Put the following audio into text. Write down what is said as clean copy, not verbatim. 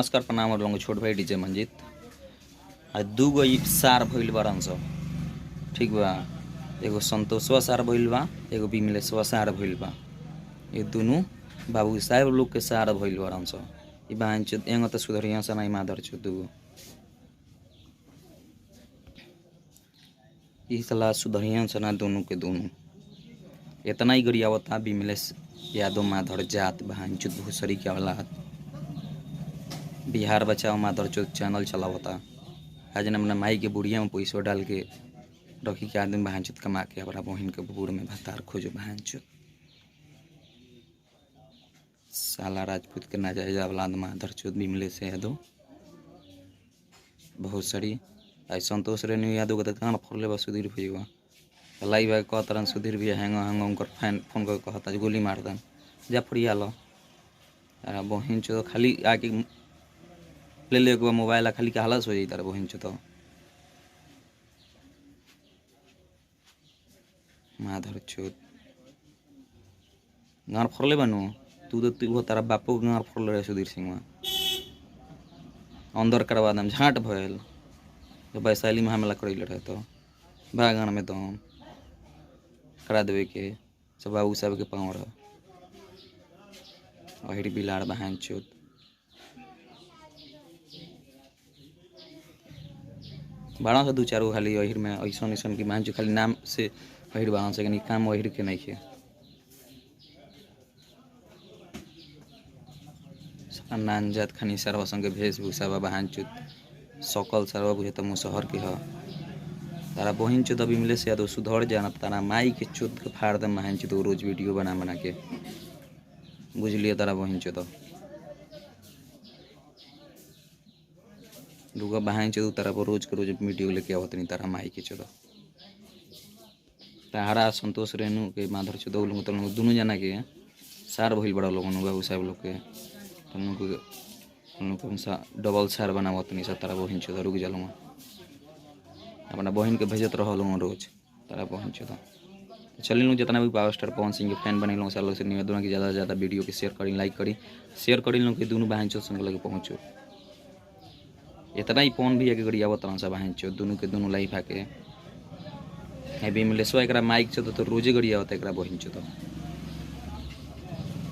नमस्कार प्रणाम और छोट भाई डीजे मंजित। आज दूगो सार भइल बारन स, ठीक बा। एगो संतोषवा सार भइल बा, एगो विमलेशवा सार भइल बा। ये दोनों बाबू साहेब लोग के सार भइल बारन स। ई बहन चोद एंगो त सुधरिया सा नहीं मादर चोद दूगो। ई सला सुधरिया सा ना दोनों के दोनों। इतना ही गरियावता विमलेश यादव माधर जात बहन चोद भूसरी के औलाद। बिहार बचाओ माधर चोद चैनल चलावता। आज अपना माई के बुढ़िया में पैसों डाल के रखी के आदमी बहन चोद कमा के अपना बहन के बूढ़ में भतार खोजो बहन चोद। साला राजपूत के नाजायज औलाद माधर चोद विमलेश यादव बहुत सड़ी। आज संतोष रेणु यादव के कान फोड़ले बा सुधीर भैया लाइव है कहतरन सुधीर भैया हैंग उनकर फैन फोन कर कहता गोली मार दन जा फड़िया लो। अरे बहन चोद खाली आके ले ले एक मोबाइल खाली के हालत हो जाई तार बहन चोद माधर चोद गाँव फोड़ले बनू तू तो तारा बापू गाँव फोड़ले रहे सुधीर सिंह अंदर करवा दम झाँट भयल जब वैशाली में हमला कर रहे तो बागान में तो हम करा देवे के सब बाबू साहब के पाँव रह अहिर बिलाड़ बहन चोद। बारह से दो चार गो खाली अहिर में ऐसा ऐसा की बहन चो खाली नाम से अहिर बारह से काम अहिर के नहीं है। नान जात खानी सरवा संगे वेशभूषा बा बहन चोद सकल सरवा बुझे तो मुसहर के ह तारा बहन चोद विमलेश यादव सुधर जाना तारा माई के चोद के फाड़ दम बहन चोद रोज वीडियो बना के बुझलिए तारा बहन चोद दूगा बहन चोद तारा पर रोज के रोज वीडियो लेके आवत नहीं तारा माई के चोद तारा संतोष रेणु के माधर चोद लोग तो दोनों जना के सार भइल बड़ा लोगन बाबू साहब लोग के डबल सार बनावत नहीं सब तारा बहन चोद रुक जालूँ अपना बहन के भेजत रहूँ रोज तारा बहन चोद। चलिए लोग जितना भी पावर स्टार पवन सिंह के फैन बने लोग लोग से निवेदन की ज़्यादा से ज़्यादा वीडियो के शेयर करी लाइक करी शेयर करी लोग के दोनों बहन चोद संग लगे पहुँचो। इतना ही पवन भी आगे गड़ी आवत सब बहन चोद दोनों के दोनों लाइफ आके विमलेशवा एक माइक चोद तो रोजे गड़ी आवत एक बहन चोद।